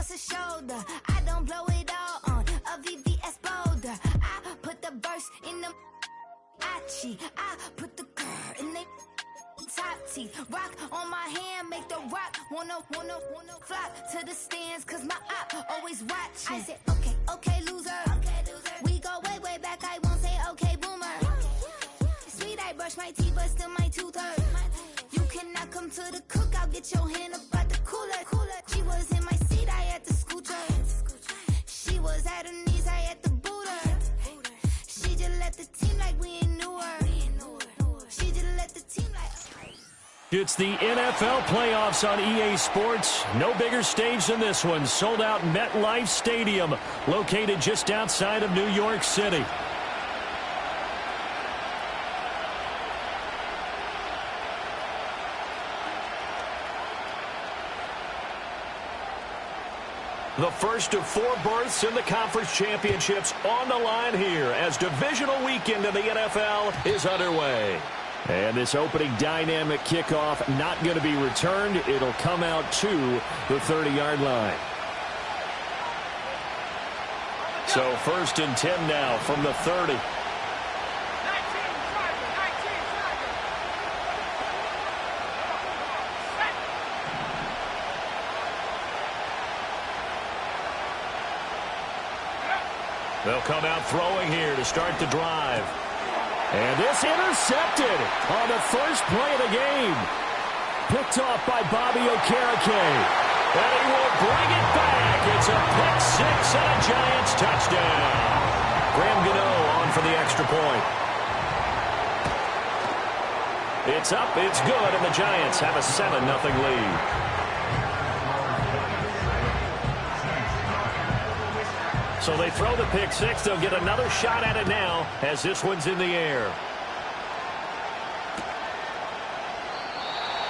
across his shoulder. I don't blow it all on a VVS boulder. I put the verse in the I put the girl in the top teeth. Rock on my hand, make the rock wanna flock to the stands, cause my op always watching. I said, okay, loser. We go way back, I won't say okay, boomer. Sweet, I brush my teeth, but still my tooth hurt. You cannot come to the cookout, get your hand up out the cooler. She was in my seat, I had to scoot her. She was at her knees, I had to boot her. She just left the team like we ain't knew her. She just left the team like... It's the NFL playoffs on EA Sports. No bigger stage than this one. Sold out MetLife Stadium, located just outside of New York City. The first of 4 berths in the conference championships on the line here as divisional weekend in the NFL is underway. And this opening dynamic kickoff not going to be returned. It'll come out to the 30-yard line. So 1st and 10 now from the 30. They'll come out throwing here to start the drive. And this intercepted on the first play of the game. Picked off by Bobby Okereke. And he will bring it back. It's a pick six and a Giants touchdown. Graham Gano on for the extra point. It's up, it's good, and the Giants have a 7-0 lead. So they throw the pick six. They'll get another shot at it now as this one's in the air.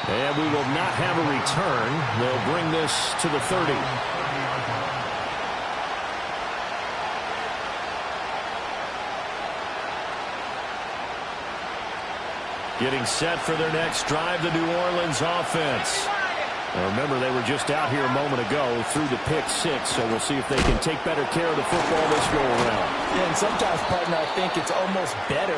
And we will not have a return. They'll bring this to the 30. Getting set for their next drive, the New Orleans offense. Now remember, they were just out here a moment ago through the pick six, so we'll see if they can take better care of the football this go-around. Yeah, and sometimes, partner, I think it's almost better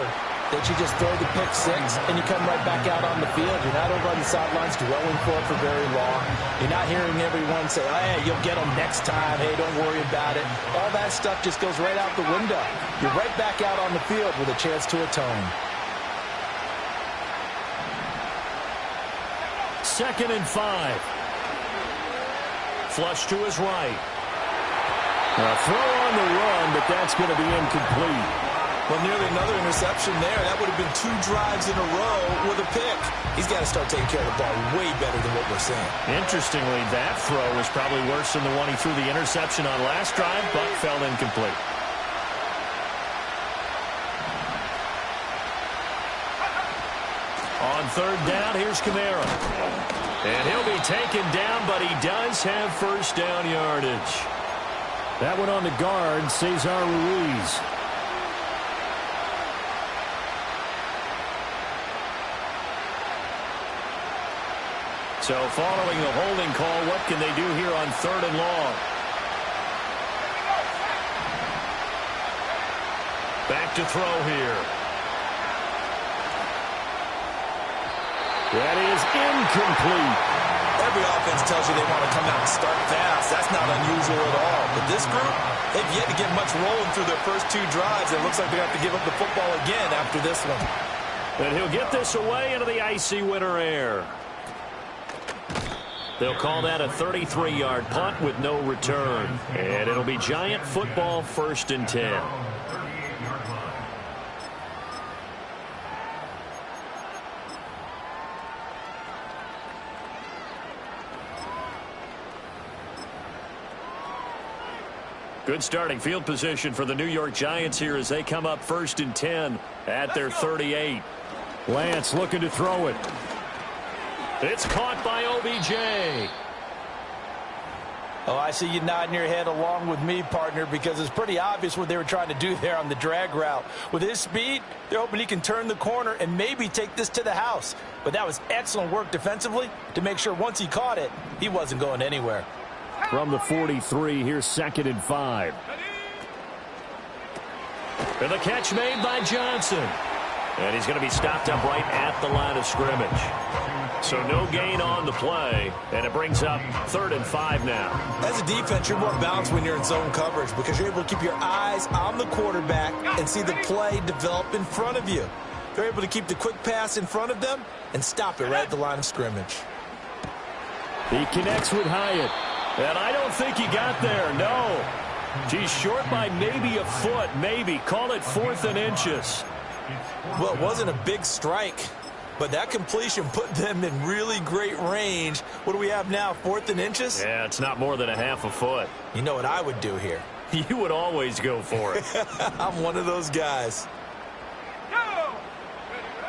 that you just throw the pick six and you come right back out on the field. You're not over on the sidelines dwelling for it for very long. You're not hearing everyone say, hey, you'll get them next time. Hey, don't worry about it. All that stuff just goes right out the window. You're right back out on the field with a chance to atone. 2nd and 5. Flush to his right. A throw on the run, but that's going to be incomplete. Well, nearly another interception there. That would have been 2 drives in a row with a pick. He's got to start taking care of the ball way better than what we're seeing. Interestingly, that throw was probably worse than the one he threw the interception on last drive, but fell incomplete. On 3rd down, here's Kamara. And he'll be taken down, but he does have first down yardage. That one on the guard, Cesar Ruiz. So following the holding call, what can they do here on 3rd and long? Back to throw here. That is incomplete. Every offense tells you they want to come out and start fast. That's not unusual at all. But this group, they've yet to get much rolling through their first 2 drives. It looks like they have to give up the football again after this one. And he'll get this away into the icy winter air. They'll call that a 33-yard punt with no return. And it'll be Giant football 1st and 10. Good starting field position for the New York Giants here as they come up 1st and 10 at their 38. Lance looking to throw it. It's caught by OBJ. Oh, I see you nodding your head along with me, partner, because it's pretty obvious what they were trying to do there on the drag route. With his speed, they're hoping he can turn the corner and maybe take this to the house. But that was excellent work defensively to make sure once he caught it, he wasn't going anywhere. from the 43. Here's 2nd and 5. And the catch made by Johnson. And he's going to be stopped up right at the line of scrimmage. So no gain on the play, and it brings up 3rd and 5 now. As a defense, you're more balanced when you're in zone coverage because you're able to keep your eyes on the quarterback and see the play develop in front of you. They're able to keep the quick pass in front of them and stop it right at the line of scrimmage. He connects with Hyatt, and I don't think he got there, no. He's short by maybe a foot, maybe. Call it 4th and inches. Well, it wasn't a big strike, but that completion put them in really great range. What do we have now, 4th and inches? Yeah, it's not more than a half a foot. You know what I would do here? You would always go for it. I'm one of those guys.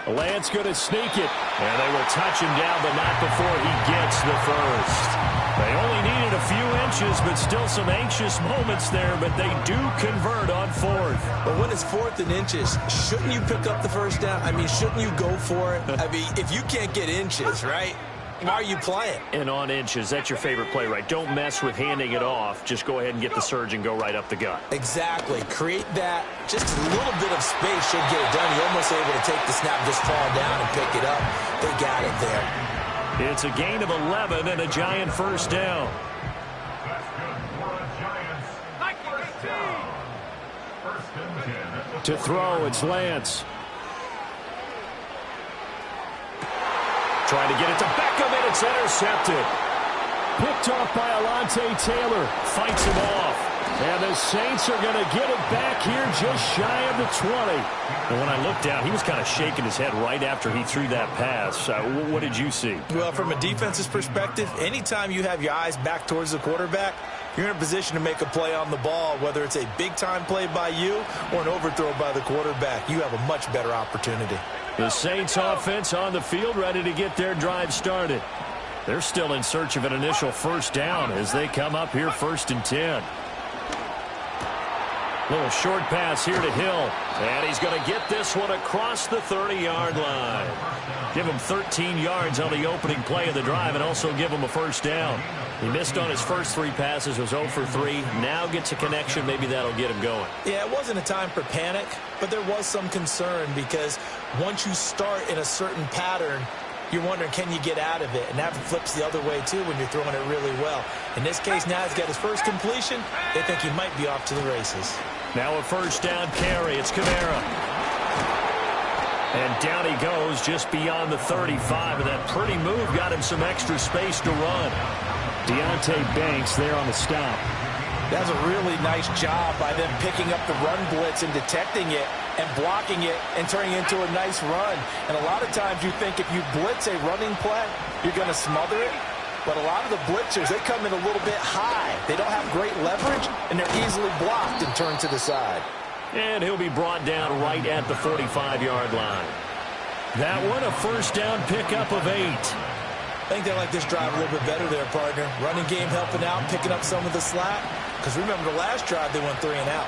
Lance going to sneak it, and they will touch him down, but not before he gets the first. They only needed a few inches, but still some anxious moments there, but they do convert on 4th. But when it's 4th and inches, shouldn't you pick up the first down? I mean, shouldn't you go for it? I mean, if you can't get inches, right, why are you playing? And on inches, that's your favorite play, right? Don't mess with handing it off. Just go ahead and get the surge and go right up the gut. Exactly. Create that. Just a little bit of space should get it done. You're almost able to take the snap, just fall down and pick it up. They got it there. It's a gain of 11 and a Giant first down. To throw, it's Lance. Trying to get it to Beckham, and it's intercepted. Picked off by Alontae Taylor. Fights him off. And the Saints are going to get it back here just shy of the 20. And when I looked down, he was kind of shaking his head right after he threw that pass. What did you see? Well, from a defense's perspective, anytime you have your eyes back towards the quarterback, you're in a position to make a play on the ball, whether it's a big-time play by you or an overthrow by the quarterback. You have a much better opportunity. The Saints offense on the field, ready to get their drive started. They're still in search of an initial first down as they come up here 1st and 10. Little short pass here to Hill. And he's going to get this one across the 30-yard line. Give him 13 yards on the opening play of the drive and also give him a first down. He missed on his first 3 passes, was 0 for 3. Now gets a connection. Maybe that'll get him going. Yeah, it wasn't a time for panic, but there was some concern because once you start in a certain pattern, you're wondering, can you get out of it? And that flips the other way, too, when you're throwing it really well. In this case, now he's got his first completion. They think he might be off to the races. Now a first down carry. It's Kamara. And down he goes just beyond the 35. And that pretty move got him some extra space to run. Deontay Banks there on the stop. That's a really nice job by them picking up the run blitz and detecting it and blocking it and turning it into a nice run. And a lot of times you think if you blitz a running play, you're going to smother it. But a lot of the blitzers, they come in a little bit high. They don't have great leverage, and they're easily blocked and turned to the side. And he'll be brought down right at the 45-yard line. That one, a first down pickup of 8. I think they like this drive a little bit better there, partner. Running game helping out, picking up some of the slack. Because remember the last drive, they went 3 and out.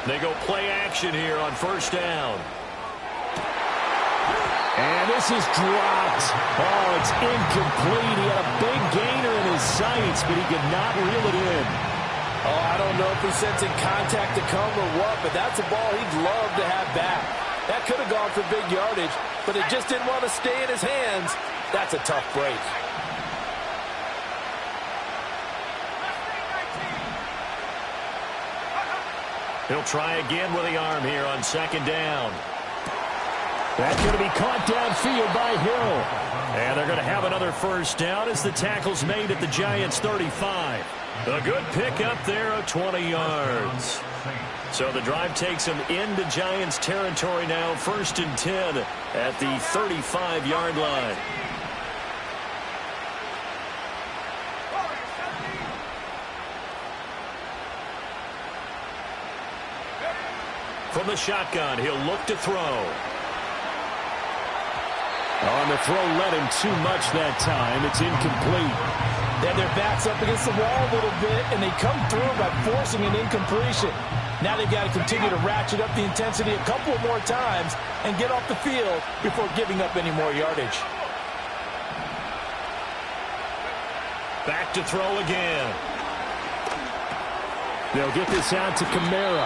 They go play action here on first down. And this is dropped. Oh, it's incomplete. He had a big gainer in his sights, but he could not reel it in. Oh, I don't know if he's sensing contact to come or what, but that's a ball he'd love to have back. That could have gone for big yardage, but it just didn't want to stay in his hands. That's a tough break. He'll try again with the arm here on second down. That's going to be caught downfield by Hill. And they're going to have another first down as the tackle's made at the Giants' 35. A good pickup there of 20 yards. So the drive takes them into Giants territory now, 1st and 10 at the 35-yard line. From the shotgun, he'll look to throw. On the throw, led him too much that time. It's incomplete. They had their backs up against the wall a little bit, and they come through by forcing an incompletion. Now they've got to continue to ratchet up the intensity a couple more times and get off the field before giving up any more yardage. Back to throw again. They'll get this out to Kamara.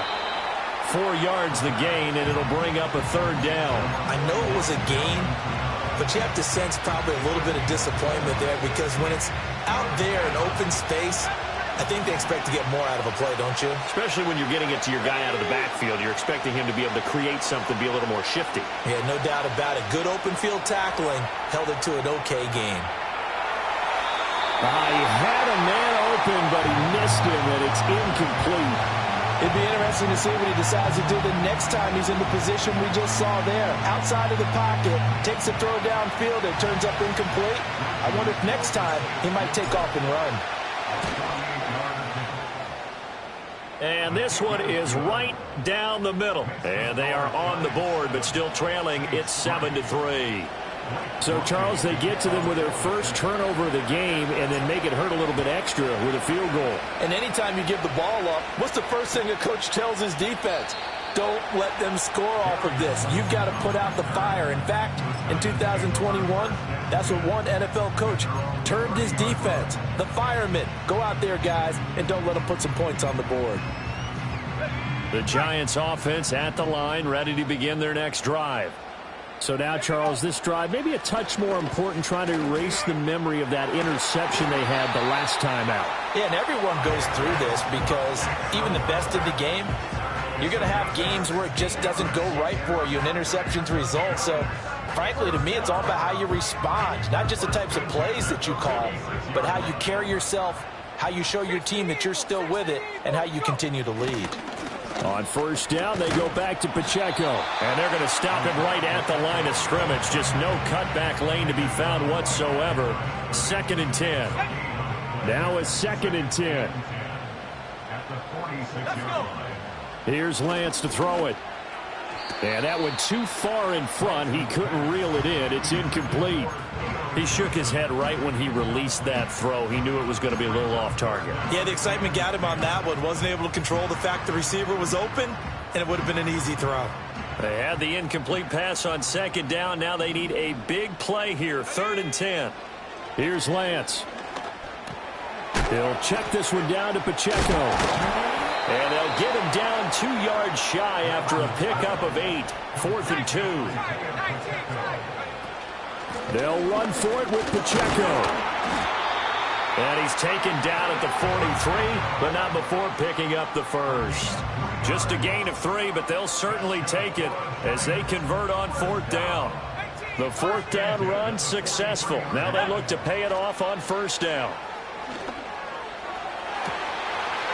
4 yards the gain, and it'll bring up a 3rd down. I know it was a gain, but you have to sense probably a little bit of disappointment there because when it's out there in open space, I think they expect to get more out of a play, don't you? Especially when you're getting it to your guy out of the backfield. You're expecting him to be able to create something, be a little more shifty. Yeah, no doubt about it. Good open field tackling held it to an okay gain. He had a man open, but he missed him, and it's incomplete. It'd be interesting to see what he decides to do the next time he's in the position we just saw there. Outside of the pocket, takes a throw downfield, it turns up incomplete. I wonder if next time he might take off and run. And this one is right down the middle. And they are on the board, but still trailing. It's 7-3. So, Charles, they get to them with their first turnover of the game and then make it hurt a little bit extra with a field goal. And anytime you give the ball up, what's the first thing a coach tells his defense? Don't let them score off of this. You've got to put out the fire. In fact, in 2021, that's what one NFL coach termed his defense. The firemen. Go out there, guys, and don't let them put some points on the board. The Giants offense at the line, ready to begin their next drive. So now, Charles, this drive maybe a touch more important, trying to erase the memory of that interception they had the last time out. Yeah, and everyone goes through this because even the best of the game, you're going to have games where it just doesn't go right for you, and interceptions result. So, frankly, to me, it's all about how you respond, not just the types of plays that you call, but how you carry yourself, how you show your team that you're still with it, and how you continue to lead. On first down, they go back to Pacheco. And they're going to stop him right at the line of scrimmage. Just no cutback lane to be found whatsoever. 2nd and 10. Now it's 2nd and 10. Here's Lance to throw it. And that went too far in front. He couldn't reel it in. It's incomplete. He shook his head right when he released that throw. He knew it was going to be a little off target. Yeah, the excitement got him on that one. Wasn't able to control the fact the receiver was open, and it would have been an easy throw. They had the incomplete pass on 2nd down. Now they need a big play here. 3rd and 10. Here's Lance. He'll check this one down to Pacheco. And they'll get him down 2 yards shy after a pickup of 8. 4th and 2. They'll run for it with Pacheco. And he's taken down at the 43, but not before picking up the first. Just a gain of 3, but they'll certainly take it as they convert on 4th down. The 4th down run successful. Now they look to pay it off on 1st down.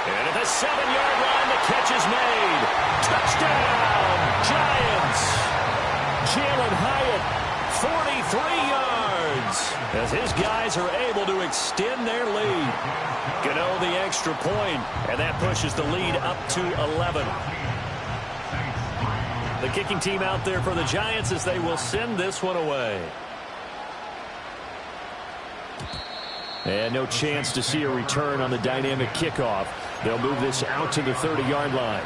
And at the 7-yard line, the catch is made. Touchdown, Giants. Jalen Hyatt, 43 yards, as his guys are able to extend their lead. Gano the extra point, and that pushes the lead up to 11. The kicking team out there for the Giants as they will send this one away. And no chance to see a return on the dynamic kickoff. They'll move this out to the 30-yard line.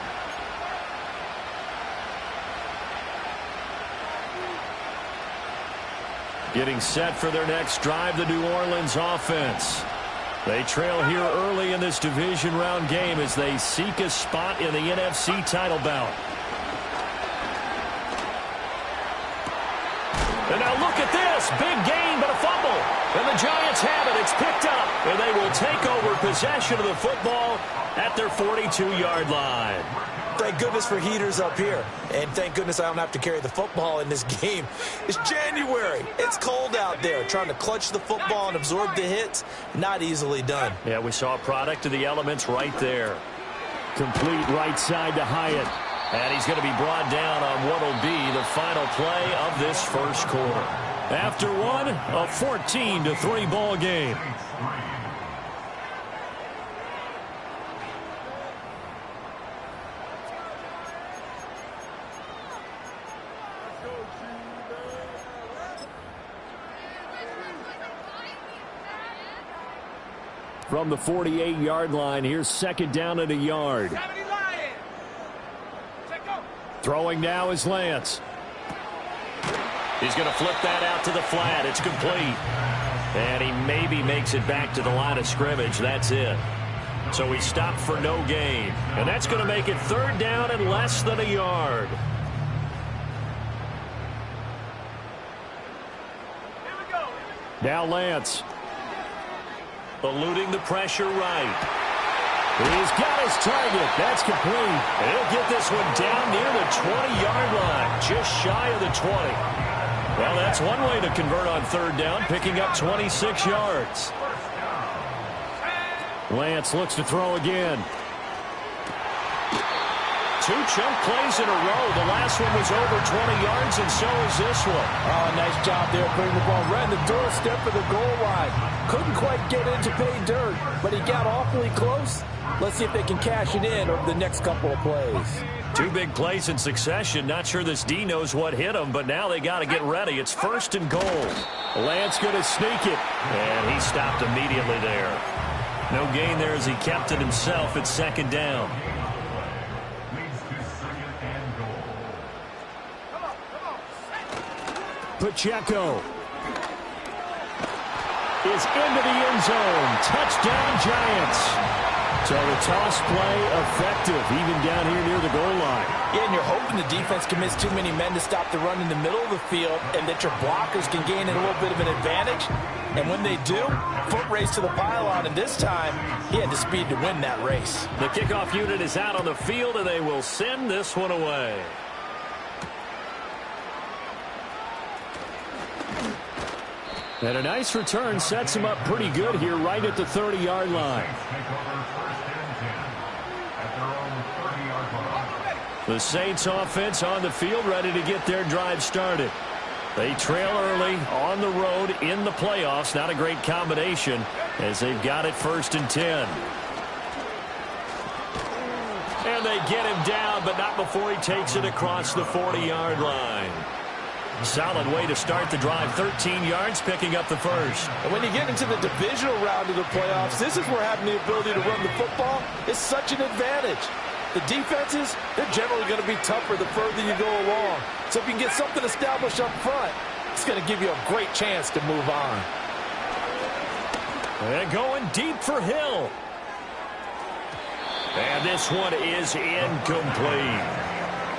Getting set for their next drive, the New Orleans offense. They trail here early in this division round game as they seek a spot in the NFC title bout. And now look at this. Big gain, but a fumble. And the Giants have it. It's picked up. And they will take over possession of the football at their 42-yard line. Thank goodness for heaters up here. And thank goodness I don't have to carry the football in this game. It's January. It's cold out there. Trying to clutch the football and absorb the hits, not easily done. Yeah, we saw a product of the elements right there. Complete right side to Hyatt. And he's going to be brought down on what will be the final play of this first quarter. After one, a 14-3 ball game. From the 48-yard line, here's second down and a yard. Throwing now is Lance. He's going to flip that out to the flat. It's complete. And he maybe makes it back to the line of scrimmage. That's it. So he stopped for no gain. And that's going to make it third down and less than a yard. Now Lance. Eluding the pressure right. He's got his target. That's complete. And he'll get this one down near the 20-yard line. Just shy of the 20. Well, that's one way to convert on third down, picking up 26 yards. Lance looks to throw again. 2 chunk plays in a row. The last one was over 20 yards, and so is this one. Oh, nice job there bringing the ball right in the doorstep of the goal line. Couldn't quite get in to pay dirt, but he got awfully close. Let's see if they can cash it in over the next couple of plays. 2 big plays in succession. Not sure this D knows what hit him, but now they got to get ready. It's first and goal. Lance going to sneak it, and he stopped immediately there. No gain there as he kept it himself at second down. Pacheco is into the end zone. Touchdown, Giants. So the toss play effective, even down here near the goal line. Yeah, and you're hoping the defense commits too many men to stop the run in the middle of the field and that your blockers can gain a little bit of an advantage. And when they do, foot race to the pylon, and this time he had the speed to win that race. The kickoff unit is out on the field, and they will send this one away. And a nice return sets him up pretty good here right at the 30-yard line. The Saints offense on the field ready to get their drive started. They trail early on the road in the playoffs. Not a great combination as they've got it first and 10. And they get him down, but not before he takes it across the 40-yard line. Solid way to start the drive. 13 yards, picking up the first. And when you get into the divisional round of the playoffs, this is where having the ability to run the football is such an advantage. The defenses, they're generally going to be tougher the further you go along. So if you can get something established up front, it's going to give you a great chance to move on. And going deep for Hill. And this one is incomplete.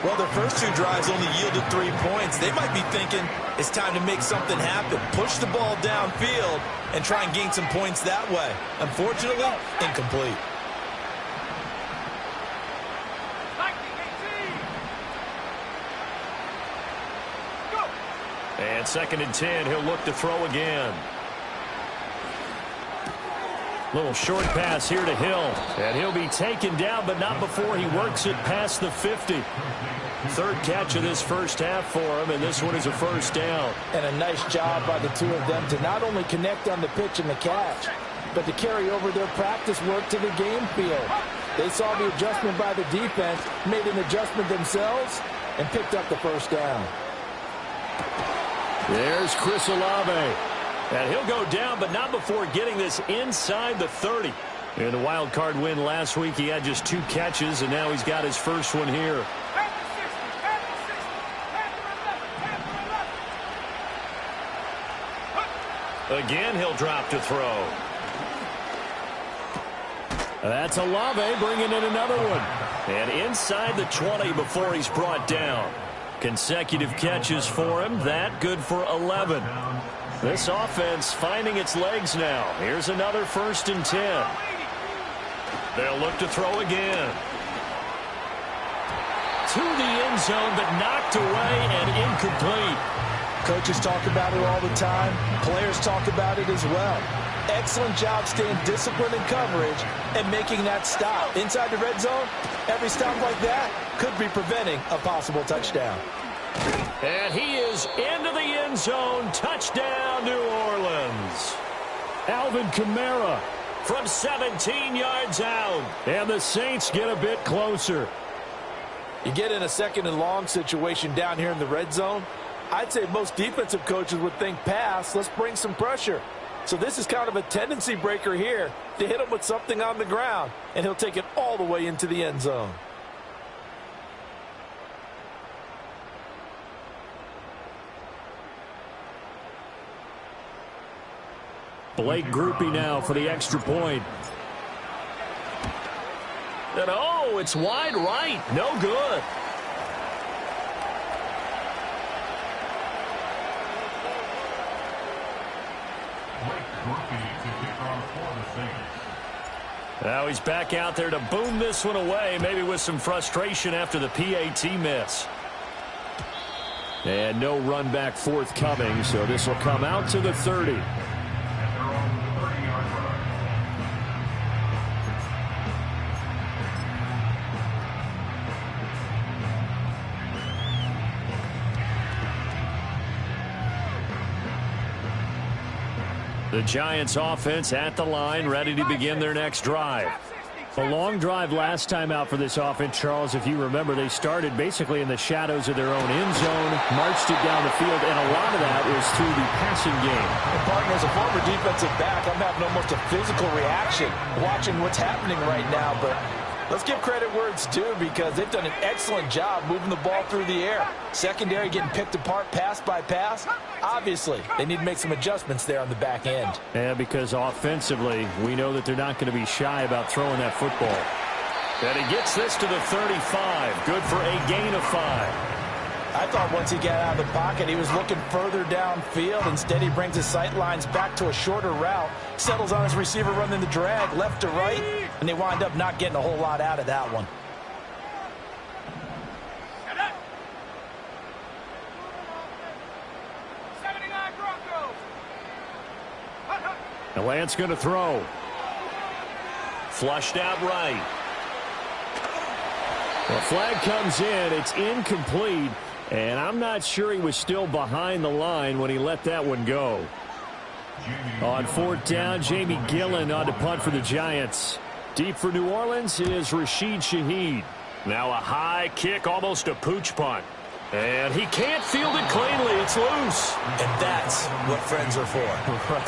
Well, their first 2 drives only yielded 3 points. They might be thinking it's time to make something happen. Push the ball downfield and try and gain some points that way. Unfortunately, incomplete. And second and 10, he'll look to throw again. Little short pass here to Hill. And he'll be taken down, but not before he works it past the 50. Third catch of this first half for him, and this one is a first down. And a nice job by the 2 of them to not only connect on the pitch and the catch, but to carry over their practice work to the game field. They saw the adjustment by the defense, made an adjustment themselves, and picked up the first down. There's Chris Olave. And he'll go down, but not before getting this inside the 30. In the wild card win last week, he had just 2 catches, and now he's got his first one here. Again, he'll drop to throw. That's Olave bringing in another one. And inside the 20 before he's brought down. Consecutive catches for him. That good for 11. This offense finding its legs now. Here's another first and 10. They'll look to throw again. To the end zone, but knocked away and incomplete. Coaches talk about it all the time. Players talk about it as well. Excellent job staying disciplined in coverage and making that stop. Inside the red zone, every stop like that could be preventing a possible touchdown. And he is into the end zone. Touchdown, New Orleans. Alvin Kamara from 17 yards out. And the Saints get a bit closer. You get in a second and long situation down here in the red zone, I'd say most defensive coaches would think pass. Let's bring some pressure. So this is kind of a tendency breaker here to hit him with something on the ground, and he'll take it all the way into the end zone. Blake groupie now for the extra point. And oh, it's wide right. No good. Now he's back out there to boom this one away, maybe with some frustration after the PAT miss. And no run back forthcoming, so this will come out to the 30. The Giants offense at the line, ready to begin their next drive. A long drive last time out for this offense, Charles. If you remember, they started basically in the shadows of their own end zone, marched it down the field, and a lot of that was through the passing game. And partner, as a former defensive back, I'm having almost a physical reaction watching what's happening right now, but let's give credit where it's due because they've done an excellent job moving the ball through the air. Secondary getting picked apart pass by pass. Obviously, they need to make some adjustments there on the back end. Yeah, because offensively, we know that they're not going to be shy about throwing that football. And he gets this to the 35. Good for a gain of 5. I thought once he got out of the pocket, he was looking further downfield. Instead, he brings his sight lines back to a shorter route, settles on his receiver running the drag left to right, and they wind up not getting a whole lot out of that one. The Lance going to throw. Flushed out right. The flag comes in. It's incomplete. And I'm not sure he was still behind the line when he let that one go. On fourth down, Jamie Gillen on to punt for the Giants. Deep for New Orleans is Rashid Shaheed. Now a high kick, almost a pooch punt. And he can't field it cleanly. It's loose. And that's what friends are for. Right?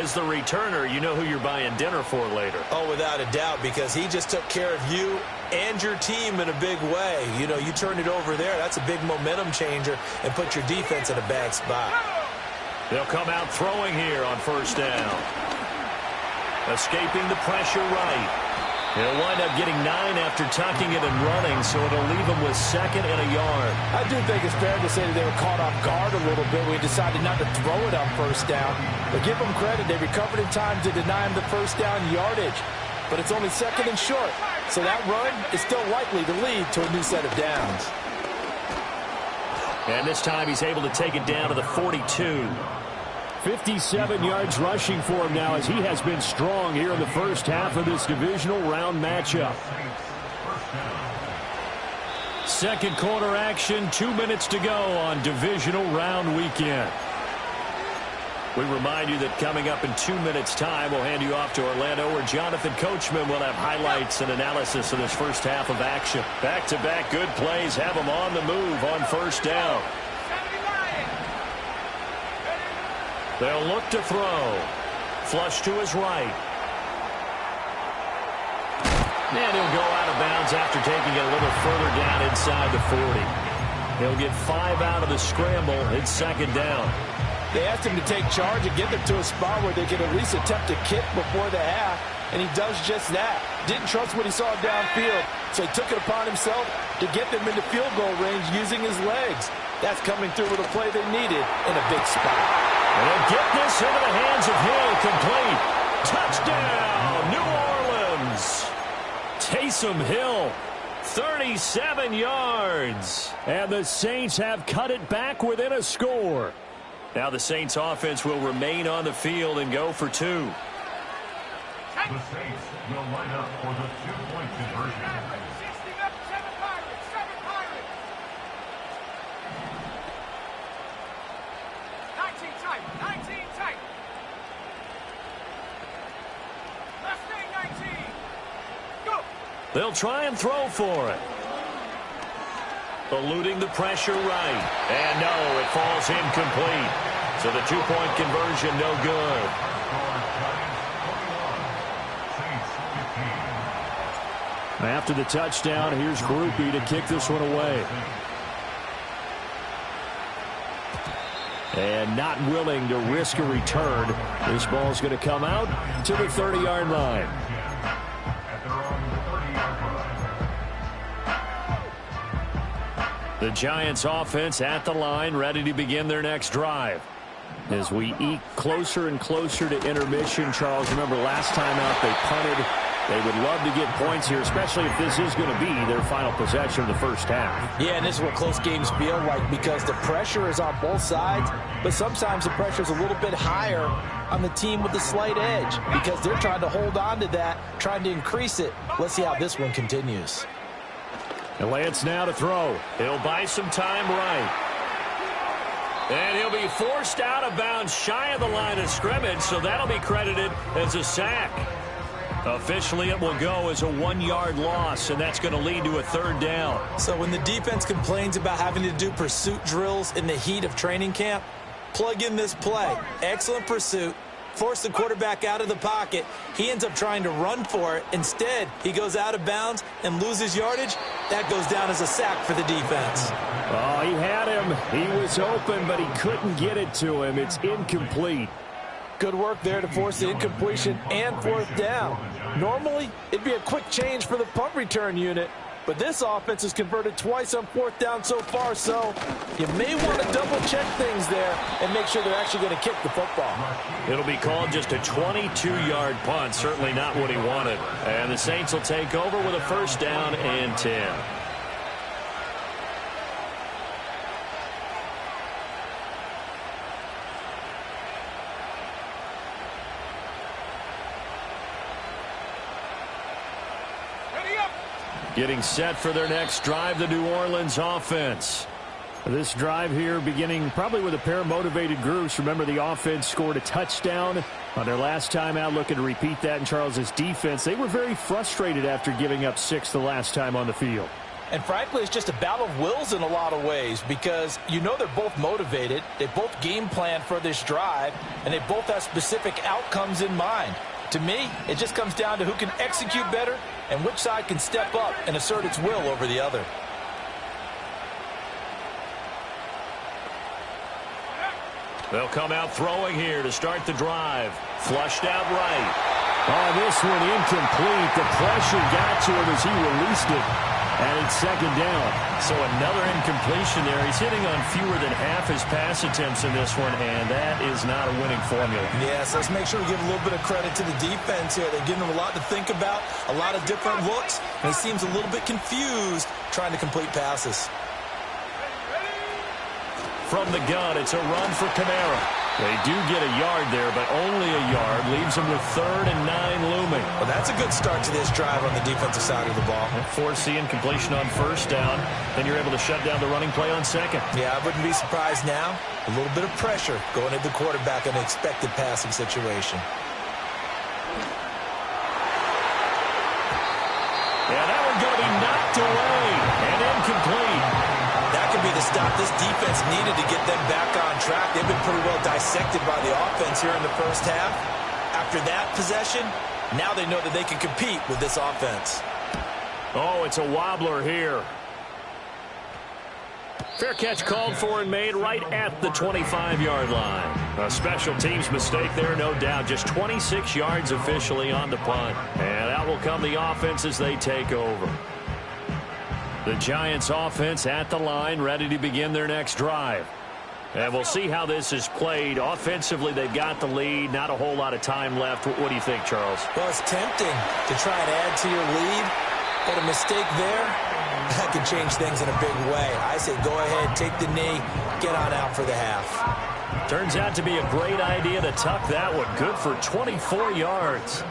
As the returner, you know who you're buying dinner for later. Oh, without a doubt, because he just took care of you and your team in a big way. You know, you turn it over there, that's a big momentum changer and put your defense in a bad spot. They'll come out throwing here on first down. Escaping the pressure right. He'll wind up getting 9 after tucking it and running, so it'll leave him with 2nd and a yard. I do think it's fair to say that they were caught off guard a little bit when he decided not to throw it on first down. But give them credit, they recovered in time to deny him the first down yardage. But it's only 2nd and short, so that run is still likely to lead to a new set of downs. And this time he's able to take it down to the 42. 57 yards rushing for him now as he has been strong here in the first half of this divisional round matchup. Second quarter action, 2 minutes to go on divisional round weekend. We remind you that coming up in 2 minutes' time, we'll hand you off to Orlando, where Jonathan Coachman will have highlights and analysis of this first half of action. Back-to-back good plays have him on the move on first down. They'll look to throw. Flush to his right. And he'll go out of bounds after taking it a little further down inside the 40. He'll get 5 out of the scramble. It's 2nd down. They asked him to take charge and get them to a spot where they could at least attempt a kick before the half, and he does just that. Didn't trust what he saw downfield, so he took it upon himself to get them into field goal range using his legs. That's coming through with a play they needed in a big spot. And they'll get this into the hands of Hill, complete. Touchdown, New Orleans. Taysom Hill, 37 yards. And the Saints have cut it back within a score. Now the Saints offense will remain on the field and go for 2. The Saints will line up for the 2-point conversion. 19 tight. Left thing, 19. Go. They'll try and throw for it. Eluding the pressure right. And no, it falls incomplete. So the two-point conversion, no good. After the touchdown, here's Groupie to kick this one away. And not willing to risk a return. This ball's going to come out to the 30-yard line. The Giants offense at the line, ready to begin their next drive. As we eke closer and closer to intermission, Charles, remember last time out they punted. They would love to get points here, especially if this is going to be their final possession of the first half. Yeah, and this is what close games feel like because the pressure is on both sides, but sometimes the pressure is a little bit higher on the team with the slight edge because they're trying to hold on to that, trying to increase it. Let's see how this one continues. And Lance now to throw. He'll buy some time right. And he'll be forced out of bounds shy of the line of scrimmage, so that'll be credited as a sack. Officially, it will go as a 1-yard loss, and that's going to lead to a third down. So when the defense complains about having to do pursuit drills in the heat of training camp, plug in this play. Excellent pursuit. Force the quarterback out of the pocket. He ends up trying to run for it. Instead, he goes out of bounds and loses yardage. That goes down as a sack for the defense. Oh, he had him. He was open, but he couldn't get it to him. It's incomplete. Good work there to force the incompletion and fourth down. Normally, it'd be a quick change for the punt return unit, but this offense has converted twice on fourth down so far, so you may want to double-check things there and make sure they're actually going to kick the football. It'll be called just a 22-yard punt, certainly not what he wanted. And the Saints will take over with a first down and 10. Getting set for their next drive, the New Orleans offense. This drive here beginning probably with a pair of motivated groups. Remember, the offense scored a touchdown on their last time out, looking to repeat that in Charles's defense. They were very frustrated after giving up 6 the last time on the field. And frankly, it's just a battle of wills in a lot of ways because you know they're both motivated. They both game plan for this drive, and they both have specific outcomes in mind. To me, it just comes down to who can execute better and which side can step up and assert its will over the other. They'll come out throwing here to start the drive. Flushed out right. Oh, this one incomplete. The pressure got to him as he released it. And it's second down. So another incompletion there. He's hitting on fewer than half his pass attempts in this one, and that is not a winning formula. Yes, let's make sure we give a little bit of credit to the defense here. They're giving him a lot to think about, a lot of different looks, and he seems a little bit confused trying to complete passes. From the gun, it's a run for Kamara. They do get a yard there, but only a yard. Leaves them with 3rd and 9 looming. Well, that's a good start to this drive on the defensive side of the ball. Force the incompletion on first down. Then you're able to shut down the running play on second. Yeah, I wouldn't be surprised now. A little bit of pressure going at the quarterback in an expected passing situation. Yeah, that one's going to be knocked away and incomplete. That could be the stop this defense needed to get them back on track. They've been pretty well dissected by the offense here in the first half. After that possession, now they know that they can compete with this offense. Oh, it's a wobbler here. Fair catch called for and made right at the 25-yard line. A special teams mistake there, no doubt. Just 26 yards officially on the punt. And out will come the offense as they take over. The Giants offense at the line, ready to begin their next drive. And we'll see how this is played. Offensively, they've got the lead. Not a whole lot of time left. What do you think, Charles? Well, it's tempting to try and add to your lead. But a mistake there, that can change things in a big way. I say go ahead, take the knee, get on out for the half. Turns out to be a great idea to tuck that one. Good for 24 yards.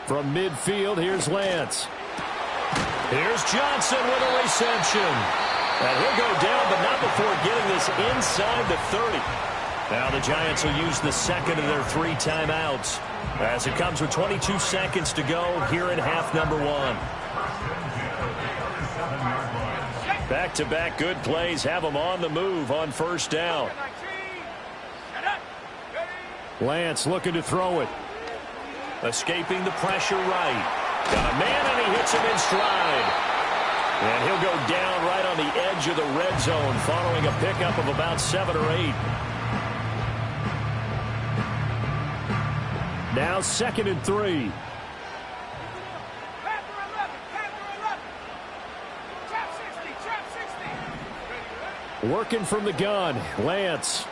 From midfield, here's Lance. Here's Johnson with a reception. And he'll go down, but not before getting this inside the 30. Now the Giants will use the second of their 3 timeouts as it comes with 22 seconds to go here in half number 1. Back-to-back good plays have them on the move on first down. Lance looking to throw it. Escaping the pressure right. Got a man and he hits him in stride. And he'll go down right on the edge of the red zone following a pickup of about 7 or 8. Now 2nd and 3. Working from the gun, Lance.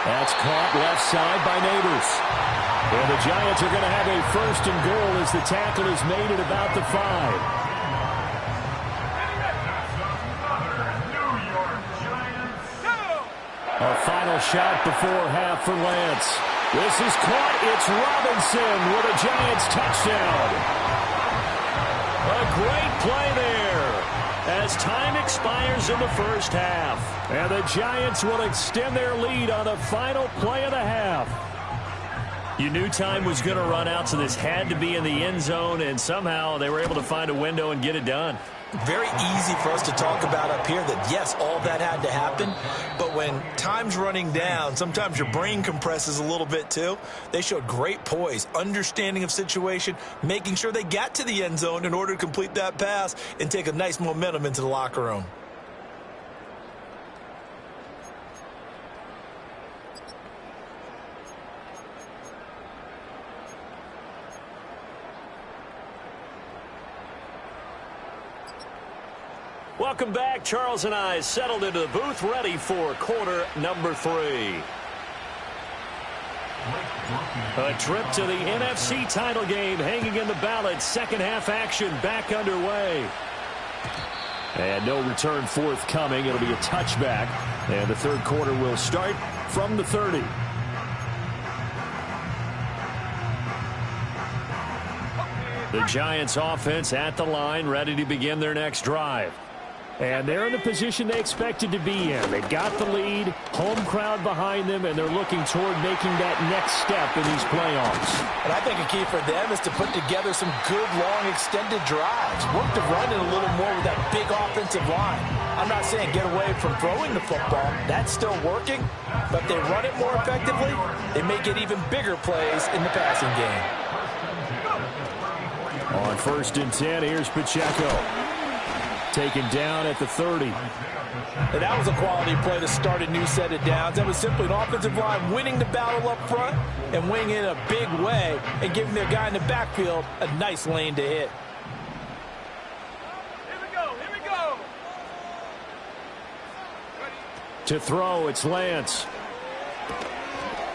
That's caught left side by Neighbors. And the Giants are going to have a 1st and goal as the tackle is made at about the 5. A final shot before half for Lance. This is caught. It's Robinson with a Giants touchdown. A great play there as time expires in the first half. And the Giants will extend their lead on the final play of the half. You knew time was going to run out, so this had to be in the end zone, and somehow they were able to find a window and get it done. Very easy for us to talk about up here that, yes, all that had to happen. But when time's running down, sometimes your brain compresses a little bit too. They showed great poise, understanding of situation, making sure they got to the end zone in order to complete that pass and take a nice momentum into the locker room. Welcome back. Charles and I settled into the booth, ready for quarter number 3. A trip to the NFC title game hanging in the balance. Second half action back underway. And no return forthcoming. It'll be a touchback. And the third quarter will start from the 30. The Giants offense at the line, ready to begin their next drive. And they're in the position they expected to be in. They got the lead, home crowd behind them, and they're looking toward making that next step in these playoffs. And I think a key for them is to put together some good, long, extended drives. Work the run in a little more with that big offensive line. I'm not saying get away from throwing the football. That's still working. But if they run it more effectively, they may get even bigger plays in the passing game. On 1st and 10, here's Pacheco. Taken down at the 30. And that was a quality play to start a new set of downs. That was simply an offensive line winning the battle up front and winning it in a big way and giving their guy in the backfield a nice lane to hit. Here we go. Here we go. To throw, it's Lance.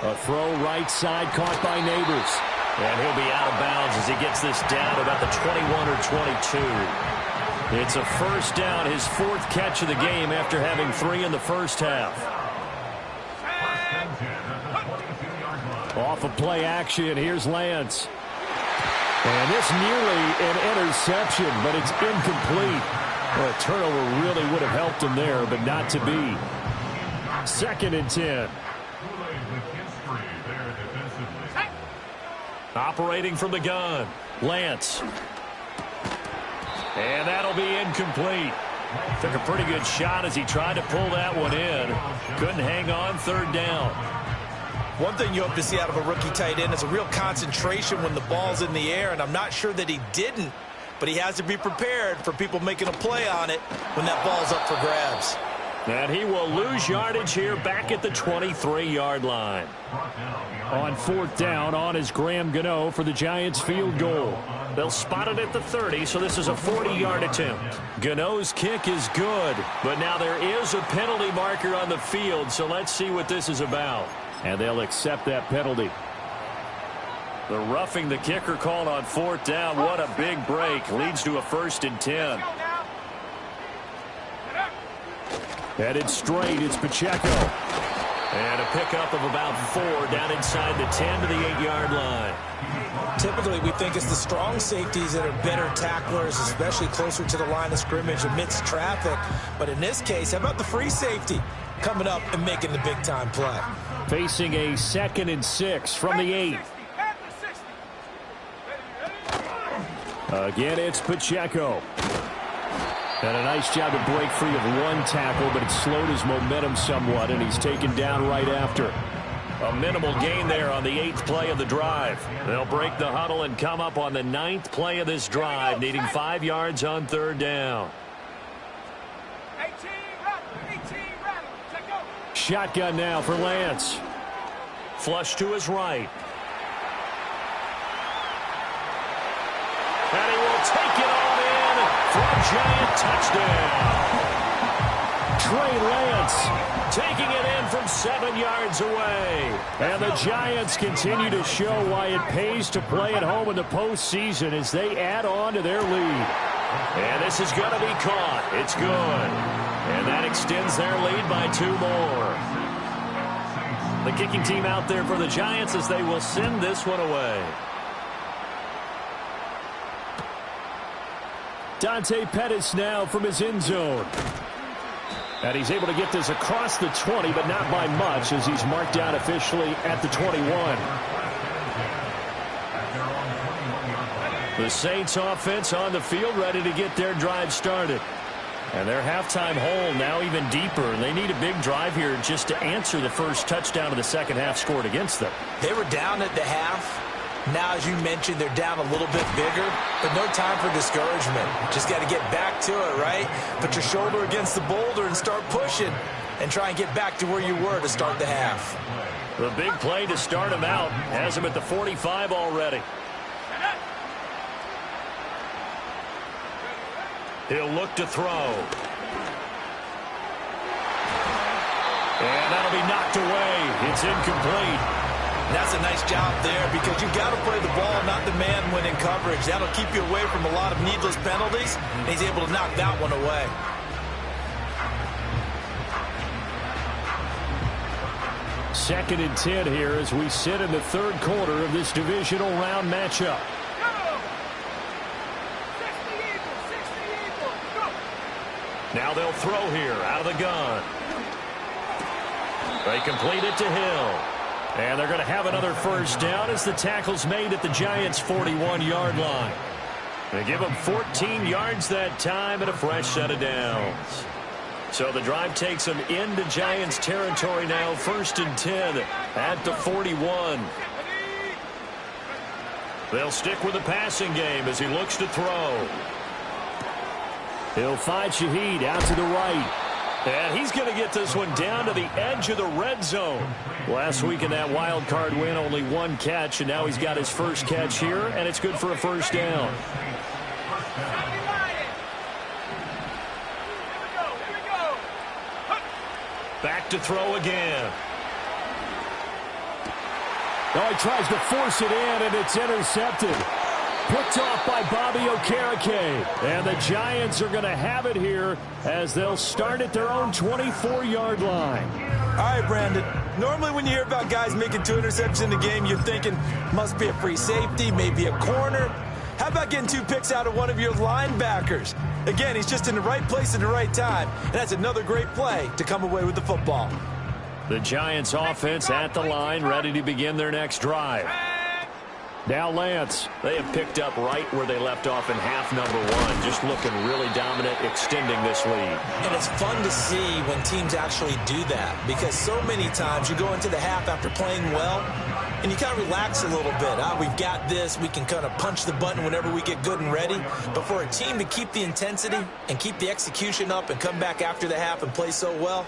A throw right side caught by Neighbors. And he'll be out of bounds as he gets this down about the 21 or 22. It's a 1st down, his 4th catch of the game after having 3 in the first half. Off of play action, here's Lance. And this nearly an interception, but it's incomplete. Well, a turnover really would have helped him there, but not to be. 2nd and 10. Operating from the gun, Lance. And that'll be incomplete. Took a pretty good shot as he tried to pull that one in. Couldn't hang on 3rd down. One thing you hope to see out of a rookie tight end is a real concentration when the ball's in the air, and I'm not sure that he didn't, but he has to be prepared for people making a play on it when that ball's up for grabs. And he will lose yardage here back at the 23-yard line. On 4th down, on is Graham Gano for the Giants field goal. They'll spot it at the 30, so this is a 40-yard attempt. Gano's kick is good, but now there is a penalty marker on the field, so let's see what this is about. And they'll accept that penalty. The roughing the kicker called on 4th down. What a big break. Leads to a 1st and 10. Headed straight, it's Pacheco. And a pickup of about 4 down inside the 10 to the 8-yard line. Typically, we think it's the strong safeties that are better tacklers, especially closer to the line of scrimmage amidst traffic. But in this case, how about the free safety coming up and making the big-time play? Facing a 2nd and 6 from the 8. Again, it's Pacheco. And a nice job to break free of 1 tackle, but it slowed his momentum somewhat, and he's taken down right after. A minimal gain there on the 8th play of the drive. They'll break the huddle and come up on the 9th play of this drive, needing 5 yards on 3rd down. Shotgun now for Lance. Flush to his right. And he will take it on in for a giant touchdown. Trey Lance taking it in from 7 yards away. And the Giants continue to show why it pays to play at home in the postseason as they add on to their lead. And this is going to be caught. It's good. And that extends their lead by 2 more. The kicking team out there for the Giants as they will send this one away. Dante Pettis now from his end zone. And he's able to get this across the 20, but not by much as he's marked down officially at the 21. The Saints offense on the field ready to get their drive started. And their halftime hole now even deeper. And they need a big drive here just to answer the first touchdown of the second half scored against them. They were down at the half. Now, as you mentioned, they're down a little bit bigger, but no time for discouragement. Just got to get back to it, right? Put your shoulder against the boulder and start pushing and try and get back to where you were to start the half. The big play to start him out has him at the 45 already. He'll look to throw. And that'll be knocked away. It's incomplete. That's a nice job there because you've got to play the ball, not the man when in coverage. That'll keep you away from a lot of needless penalties, and he's able to knock that one away. Second and 10 here as we sit in the 3rd quarter of this divisional round matchup. Now they'll throw here out of the gun. They complete it to Hill. And they're going to have another first down as the tackle's made at the Giants' 41-yard line. They give them 14 yards that time and a fresh set of downs. So the drive takes them into Giants territory now, 1st and 10 at the 41. They'll stick with the passing game as he looks to throw. He'll find Shaheed out to the right. And he's going to get this one down to the edge of the red zone. Last week in that wild card win, only 1 catch, and now he's got his first catch here, and it's good for a first down. Back to throw again. Now he tries to force it in, and it's intercepted. Picked off by Bobby Okereke. And the Giants are going to have it here as they'll start at their own 24-yard line. All right, Brandon. Normally when you hear about guys making 2 interceptions in the game, you're thinking must be a free safety, maybe a corner. How about getting 2 picks out of one of your linebackers? Again, he's just in the right place at the right time. And that's another great play to come away with the football. The Giants offense at the line, ready to begin their next drive. Now Lance. They have picked up right where they left off in half number 1. Just looking really dominant, extending this lead. And it's fun to see when teams actually do that because so many times you go into the half after playing well and you kind of relax a little bit. We've got this. We can kind of punch the button whenever we get good and ready. But for a team to keep the intensity and keep the execution up and come back after the half and play so well,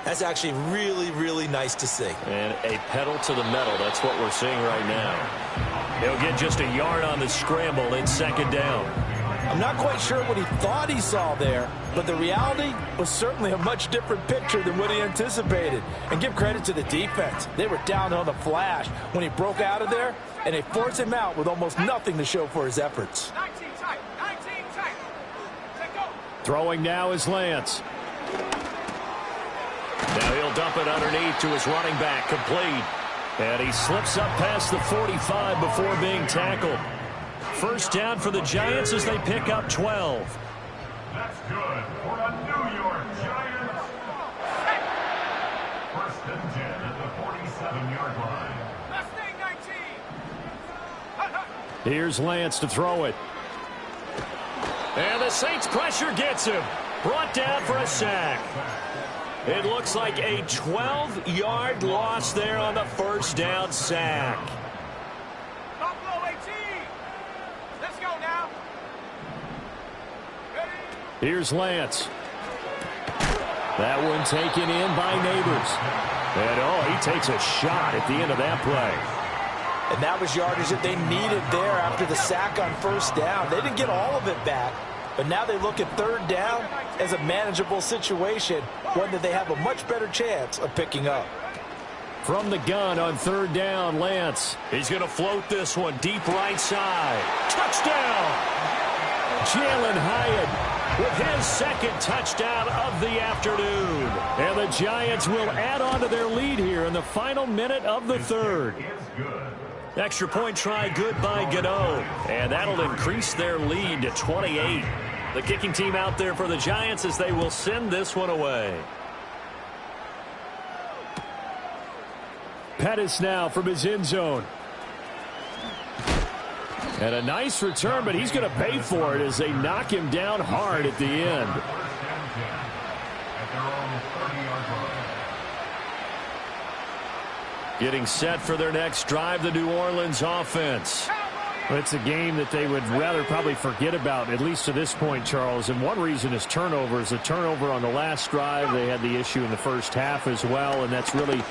that's actually really, really nice to see. And a pedal to the metal. That's what we're seeing right now. He'll get just a yard on the scramble in 2nd down. I'm not quite sure what he thought he saw there, but the reality was certainly a much different picture than what he anticipated. And give credit to the defense. They were down on the flash when he broke out of there, and they forced him out with almost nothing to show for his efforts. 19 tight. Take go. Throwing now is Lance. Now he'll They'll dump it underneath to his running back, complete. And he slips up past the 45 before being tackled. First down for the Giants as they pick up 12. That's good for the New York Giants. First and 10 at the 47-yard line. Mustang 19. Here's Lance to throw it. And the Saints pressure gets him. Brought down for a sack. It looks like a 12-yard loss there on the first down sack. Buffalo 18. Let's go now. Ready? Here's Lance. That one taken in by Neighbors. And, he takes a shot at the end of that play. And that was yardage that they needed there after the sack on first down. They didn't get all of it back, but now they look at third down as a manageable situation, one that they have a much better chance of picking up. From the gun on third down, Lance. He's going to float this one deep right side. Touchdown! Jalen Hyatt with his second touchdown of the afternoon. And the Giants will add on to their lead here in the final minute of the third. Extra point try good by Gano. And that'll increase their lead to 28. The kicking team out there for the Giants as they will send this one away. Pettis now from his end zone. And a nice return, but he's going to pay for it as they knock him down hard at the end. Getting set for their next drive, the New Orleans offense. Well, it's a game that they would rather probably forget about, at least to this point, Charles. And one reason is turnovers. A turnover on the last drive. They had the issue in the first half as well, and that's really,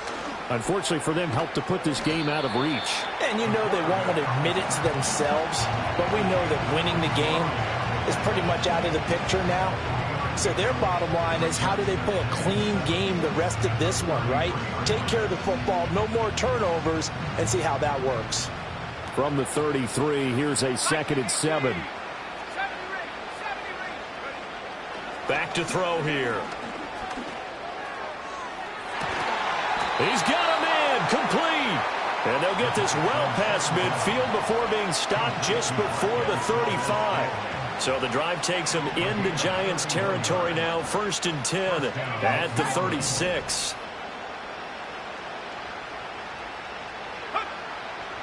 unfortunately for them, helped to put this game out of reach. And you know they won't want to admit it to themselves, but we know that winning the game is pretty much out of the picture now. So their bottom line is, how do they play a clean game the rest of this one, right? Take care of the football, no more turnovers, and see how that works. From the 33, here's a 2nd and 7. Back to throw here. He's got a man complete. And they'll get this well past midfield before being stopped just before the 35. So the drive takes them into Giants territory now. 1st and 10 at the 36.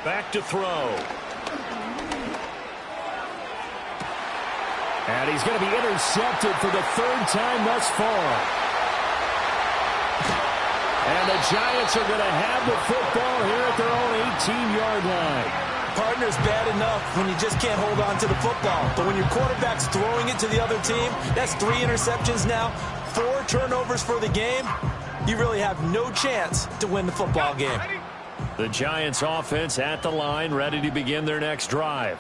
Back to throw. And he's going to be intercepted for the 3rd time thus far. And the Giants are going to have the football here at their own 18-yard line. Partner's bad enough when you just can't hold on to the football. But when your quarterback's throwing it to the other team, that's 3 interceptions now, 4 turnovers for the game. You really have no chance to win the football game. The Giants offense at the line, ready to begin their next drive.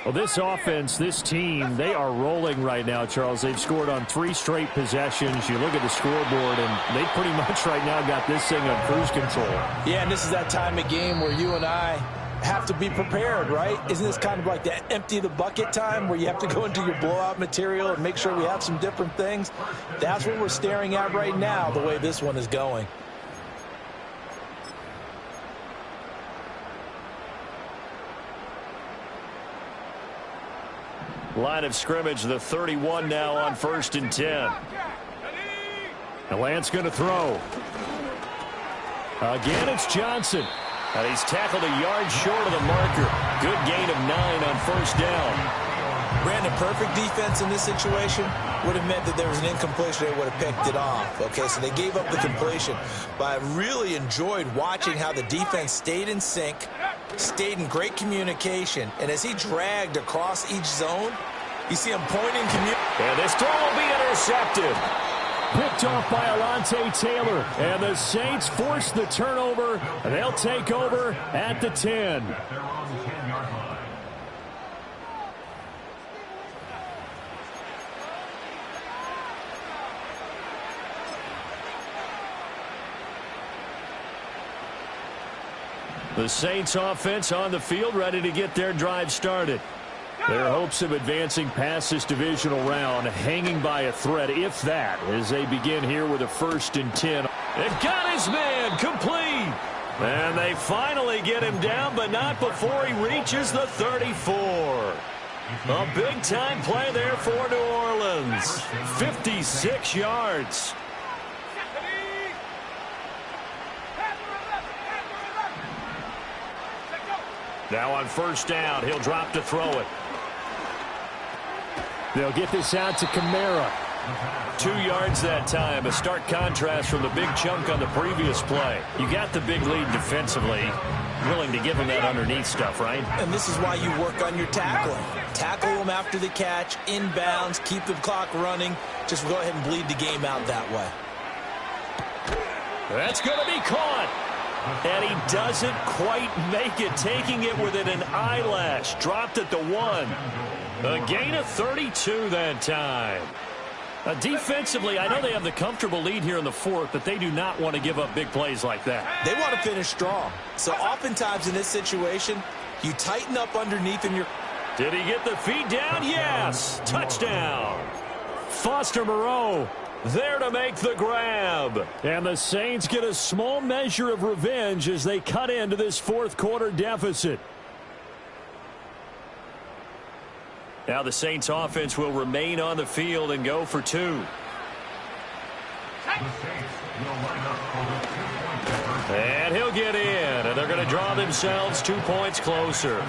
Well, this offense, this team, they are rolling right now, Charles. They've scored on 3 straight possessions. You look at the scoreboard, and they pretty much right now got this thing on cruise control. Yeah, and this is that time of game where you and I have to be prepared, right? Isn't this kind of like that empty the bucket time where you have to go into your blowout material and make sure we have some different things? That's what we're staring at right now, the way this one is going. Line of scrimmage, the 31 now on 1st and 10. And Lance going to throw. Again, it's Johnson. And he's tackled a yard short of the marker. Good gain of 9 on 1st down. Brandon, perfect defense in this situation would have meant that there was an incompletion. They would have picked it off. Okay, so they gave up the completion. But I really enjoyed watching how the defense stayed in sync, stayed in great communication. And as he dragged across each zone, you see him pointing. And this throw will be intercepted. Picked off by Alontae Taylor. And the Saints force the turnover. And they'll take over at the 10. The Saints offense on the field, ready to get their drive started. Their hopes of advancing past this divisional round hanging by a thread, if that, as they begin here with a 1st and 10. It got his man complete. And they finally get him down, but not before he reaches the 34. A big-time play there for New Orleans. 56 yards. Now on 1st down, he'll drop to throw it. They'll get this out to Kamara. 2 yards that time, a stark contrast from the big chunk on the previous play. You got the big lead defensively, willing to give them that underneath stuff, right? And this is why you work on your tackling. Tackle them after the catch, inbounds, keep the clock running. Just go ahead and bleed the game out that way. That's going to be caught. And he doesn't quite make it, taking it within an eyelash. Dropped at the 1. A gain of 32 that time. Defensively, I know they have the comfortable lead here in the 4th, but they do not want to give up big plays like that. They want to finish strong. So oftentimes in this situation, you tighten up underneath and you're... Did he get the feet down? Yes. Touchdown. Foster Moreau there to make the grab. And the Saints get a small measure of revenge as they cut into this 4th quarter deficit. Now the Saints offense will remain on the field and go for 2. And he'll get in, and they're going to draw themselves 2 points closer.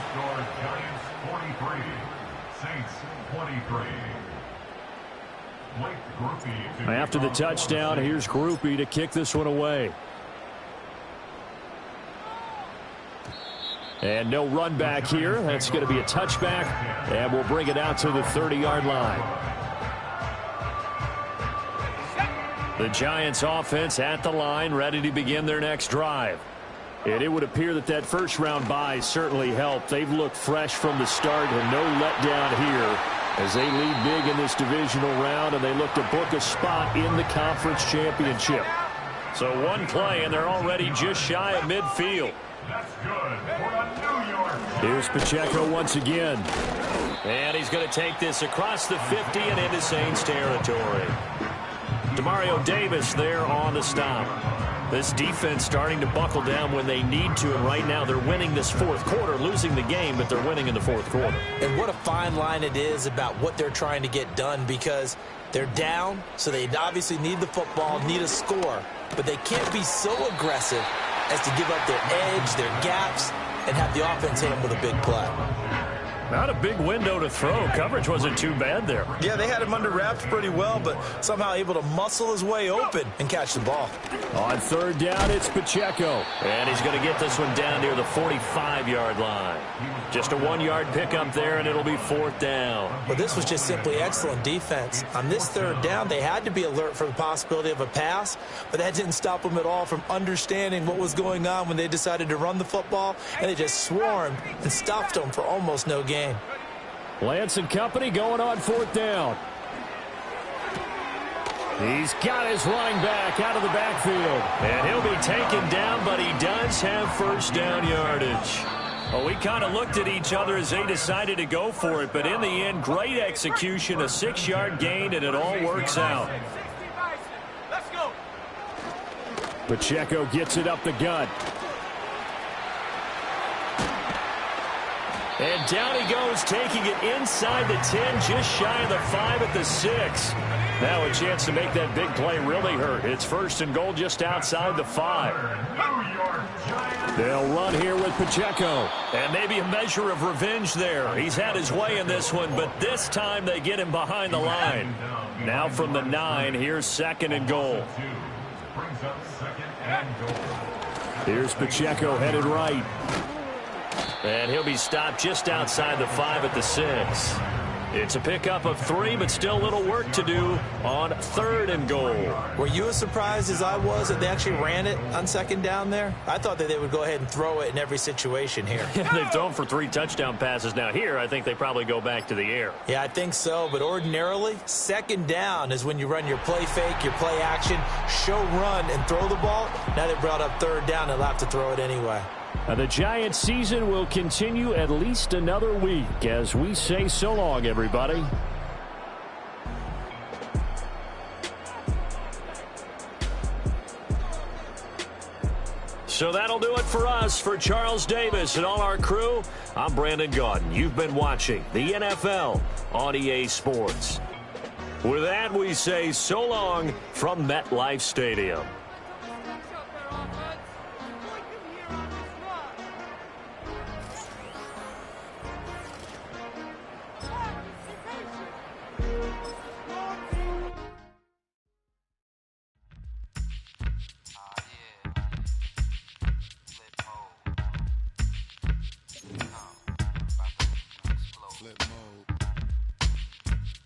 After the touchdown, here's Groupie to kick this one away. And no run back here. That's going to be a touchback, and we'll bring it out to the 30-yard line. The Giants offense at the line, ready to begin their next drive. And it would appear that that first-round bye certainly helped. They've looked fresh from the start and no letdown here as they lead big in this divisional round, and they look to book a spot in the conference championship. So one play, and they're already just shy of midfield. That's good for a New York. Here's Pacheco once again. And he's going to take this across the 50 and into Saints territory. Demario Davis there on the stop. This defense starting to buckle down when they need to, and right now they're winning this 4th quarter, losing the game, but they're winning in the 4th quarter. And what a fine line it is about what they're trying to get done, because they're down, so they obviously need the football, need a score, but they can't be so aggressive as to give up their edge, their gaps, and have the offense hit them with a big play. Not a big window to throw. Coverage wasn't too bad there. Yeah, they had him under wraps pretty well, but somehow able to muscle his way open and catch the ball. On 3rd down, it's Pacheco. And he's going to get this one down near the 45-yard line. Just a 1-yard pickup there, and it'll be 4th down. Well, this was just simply excellent defense. On this 3rd down, they had to be alert for the possibility of a pass, but that didn't stop them at all from understanding what was going on when they decided to run the football, and they just swarmed and stuffed them for almost no gain. Lance and company going on 4th down. He's got his running back out of the backfield. And he'll be taken down, but he does have 1st down yardage. Well, we kind of looked at each other as they decided to go for it, but in the end, great execution, a 6-yard gain, and it all works out. Let's go. Pacheco gets it up the gut. And down he goes, taking it inside the 10, just shy of the 5 at the 6. Now a chance to make that big play really hurt. It's 1st and goal just outside the 5. They'll run here with Pacheco. And maybe a measure of revenge there. He's had his way in this one, but this time they get him behind the line. Now from the 9, here's 2nd and goal. Here's Pacheco headed right. And he'll be stopped just outside the 5 at the 6. It's a pickup of 3, but still a little work to do on 3rd and goal. Were you as surprised as I was that they actually ran it on 2nd down there? I thought that they would go ahead and throw it in every situation here. Yeah, they've thrown for 3 touchdown passes. Now here, I think they probably go back to the air. Yeah, I think so, but ordinarily, 2nd down is when you run your play fake, your play action, show run, and throw the ball. Now they brought up 3rd down, and they'll have to throw it anyway. The Giants season will continue at least another week as we say so long, everybody. So that'll do it for us. For Charles Davis and all our crew, I'm Brandon Gaudin. You've been watching the NFL on EA Sports. With that, we say so long from MetLife Stadium. Flip mode.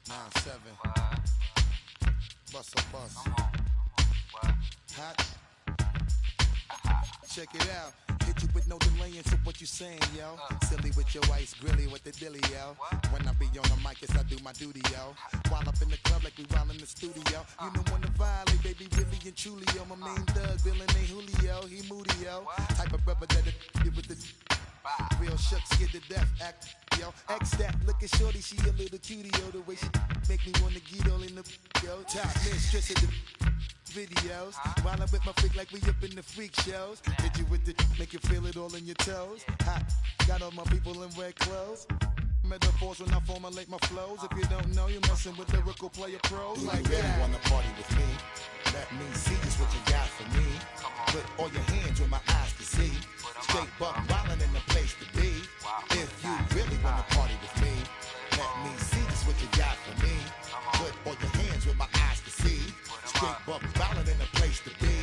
9-7. Bust a bus. Hot. Check it out. Hit you with no delay into what you saying, yo. Silly with your ice grilly with the dilly, yo. When I be on the mic, yes, I do my duty, yo. While up in the club like we while in the studio. You know when to violate, baby, really and truly, yo. My main thug, villain ain't Julio, he moody, yo. Type of brother that'll get with the real shook, scared to death, act, yo. X that, look at shorty, she a little cutie, yo. The way she make me wanna get all in the, yo. Top mistress of the videos. While I'm with my freak like we up in the freak shows. Hit you with the, make you feel it all in your toes. Hot, got all my people in red clothes. Metaphors when I formulate my flows. If you don't know, you're messing with lyrical player pros. Do like you really wanna party with me? Let me see just what you got for me. Put all your hands where my eyes can see. Straight buck wildin' in the place to be. If you really wanna party with me, let me see just what you got for me. Put all your hands where my eyes can see. Straight buck wildin' in the place to be.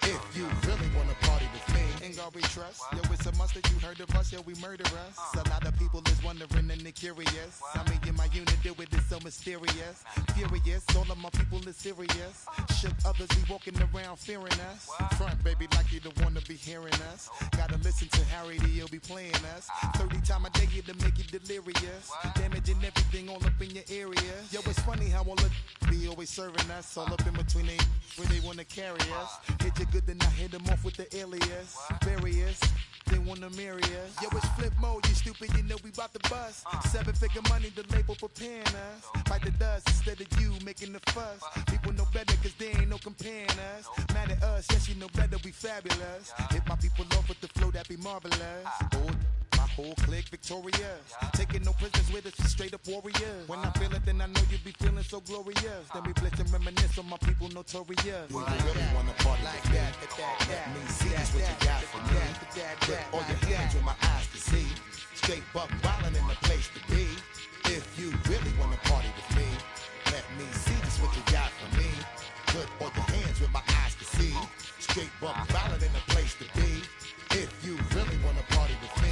If you really wanna party with me, ain't God we trust. Yo, it's a must that you heard of us, yo, we murder us. A lot of people is wondering and they curious. I mean, in my unit deal with it so mysterious. Furious, all of my people is serious. Shook others be walking around fearing us. Front, baby, like you don't wanna be hearing us. Gotta listen to Harry, he'll be playing us. 30 times a day to make you delirious. Damaging everything all up in your area. Yo, it's funny how all of be always serving us. All up in between they where they wanna carry us. Hit you good, then I hit them off with the alias. Various, they wanna marry us. Yo, it's flip mode, you stupid, you know we bout to bust. 7-figure money, the label preparing us. Bite the dust instead of you making the fuss. People know better cause they ain't no comparing us. Mad at us, yes you know better, we fabulous. Hit my people off with the flow, that be marvelous. My whole clique victorious. Taking no prisoners with us, straight up warriors. When I feel it, then I know you be feeling so glorious. Then we blitz and reminisce on my people notorious. We really wanna party like that. Let me see just what you got for me. Put all your hands where my eyes can see. Straight buck wildin' in the place to be. If you really wanna party with me, let me see just what you got for me. Put all your hands where my eyes can see. Straight buck wildin' in the place to be. If you really wanna party with me.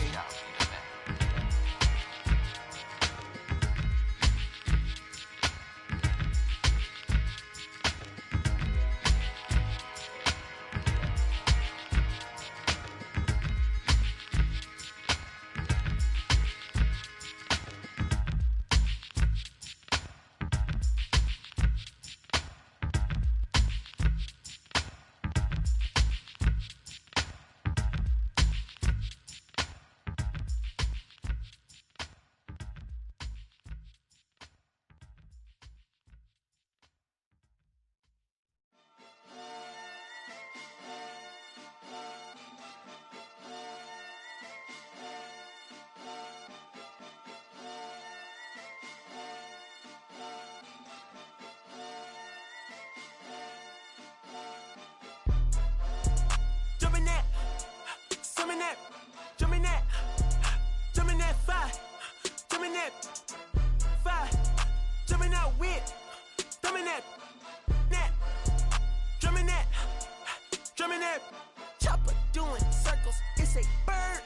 Chopper doing circles, it's a bird.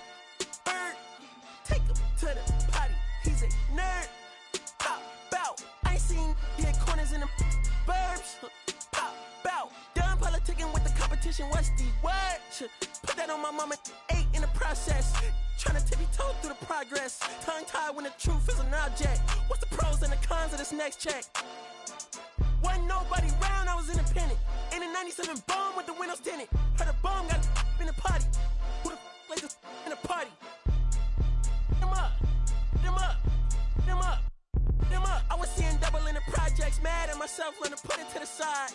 Take him to the potty, he's a nerd. Pop out, I ain't seen hit corners in them burbs. Pop out, done politicking with the competition, what's the word? Put that on my mama, 8 in the process. Tryna tippy-toe through the progress. Tongue-tied when the truth is an object. What's the pros and the cons of this next check? Wasn't nobody round, I was independent. In a 97 bomb with the windows tinted. Heard a bomb got in the party. Who the like this? myself, learn to put it to the side.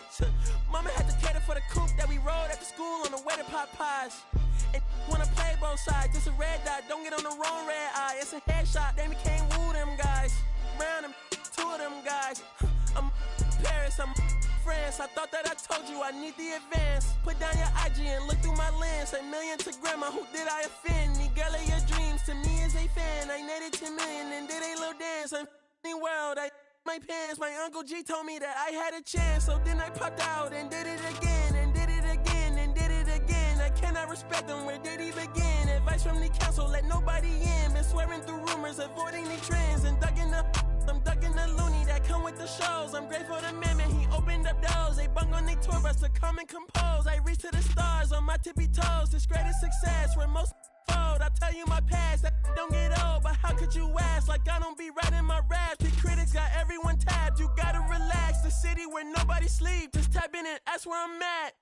Mama had to cater for the coupe that we rode after school on the way to Popeyes. And wanna play both sides, just a red dot, don't get on the wrong red eye. It's a headshot, they can't woo them guys. Round them, two of them guys. I'm Paris, I'm France. I thought that I told you I need the advance. Put down your IG and look through my lens. $1 million to grandma, who did I offend? The girl of your dreams to me is a fan. I netted 10 million and did a little dance. I'm world, I my pants. My Uncle G told me that I had a chance. So then I popped out and did it again, and did it again, and did it again. I cannot respect them, where did he begin? Advice from the council, let nobody in. Been swearing through rumors, avoiding the trends. And I'm ducking the loony that come with the shows. I'm grateful to man, he opened up doors. They bung on their tour bus to come and compose. I reach to the stars on my tippy toes. This greatest success where most fold. I tell you my past, that don't get old. But how could you ask? Like I don't be writing my raps. The critics got everyone tabbed. You gotta relax. The city where nobody sleep. Just type in and ask where I'm at.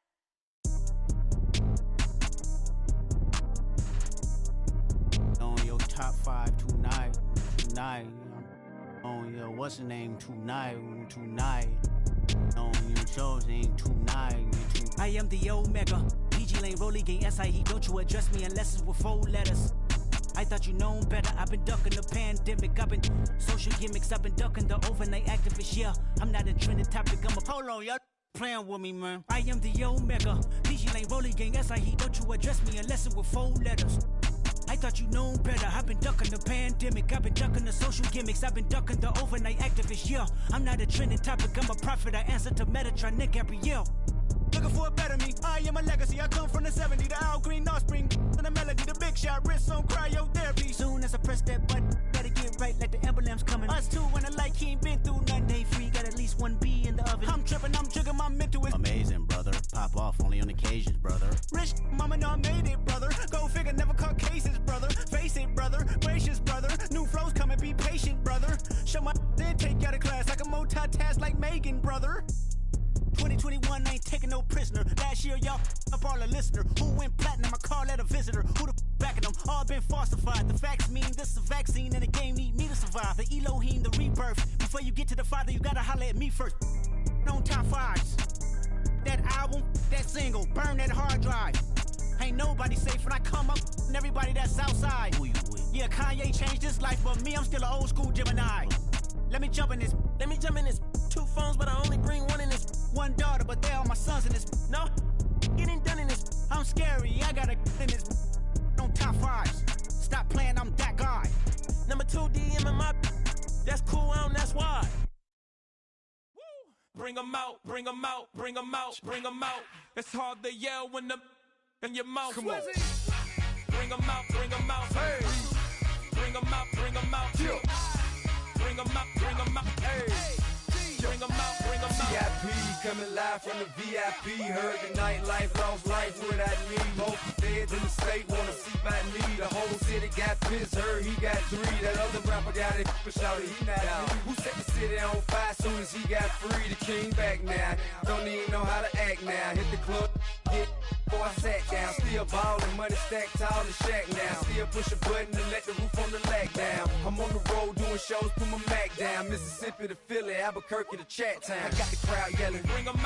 On your top 5 tonight. On your what's the name tonight. On your show's name tonight. I am the Omega. PG Lane, Rolly Gang, SIE. Don't you address me unless it's with 4 letters. I thought you known better. I've been ducking the pandemic. I've been social gimmicks. I've been ducking the overnight activists. Yeah, I'm not a trending topic. I'm a polo. Y'all playing with me, man. I am the Omega. PG Lane, Rolly Gang, SIE. Don't you address me unless it's with 4 letters. I thought you known better. I've been ducking the pandemic. I've been ducking the social gimmicks. I've been ducking the overnight activists. Yeah, I'm not a trending topic. I'm a prophet. I answer to Metatron, Nick Gabrielle. Looking for a better me. I am a legacy. I come from the 70s. The Al Green offspring. And the melody, the big shot. Wrists on cryotherapy. Soon as I press that button, better get right like the emblem's coming. Us two when the light he ain't been through nothing. Day free. Got at least 1 B in the oven. I'm tripping. I'm jigging. My mental is amazing, brother. Pop off only on occasions, brother. Rich mama know I made it, brother. Go figure, never caught cases, brother. Face it, brother. Gracious, brother. New flows coming. Be patient, brother. Show my then take you out of class like a multitask like Megan, brother. 2021, I ain't taking no prisoner. Last year, y'all up all the listener. Who went platinum? I call that a visitor. Who the backing them? All been falsified. The facts mean this is a vaccine and the game need me to survive. The Elohim, the rebirth. Before you get to the Father, you gotta holler at me first. On top 5s. That album, that single, burn that hard drive. Ain't nobody safe when I come up, and everybody that's outside. Who you with? Yeah, Kanye changed his life, but me, I'm still an old school Gemini. Let me jump in this. 2 phones, but I only bring 1 in this. 1 daughter, but they all my sons in this. No, getting done in this. I'm scary, I got a in this. On top 5s. Stop playing, I'm that guy. Number 2 DM in my. That's cool, that's why. Woo! Bring 'em out, bring 'em out, bring 'em out, bring 'em out. It's hard to yell when the in your mouth. Come on. Bring 'em out, bring 'em out. Hey. Bring 'em out, bring 'em out. Yeah. Bring 'em out, bring 'em out. Hey. Bring 'em out, bring 'em out. VIP coming live from the VIP. Heard the nightlife, lost life without me. Most feds in the state wanna see by me. The whole city got pissed, heard he got 3. That other rapper got it, but shouted he not out. Who set the city on fire soon as he got free? The king back now, don't even know how to act now. Hit the club, get before I sat down. Still ballin', money stacked tall in shack now. Still push a button to let the roof on the lag down. I'm on the road doing shows, put my Mac down. Mississippi to Philly, Albuquerque to Chat Town. I got the crowd yelling, bring 'em out.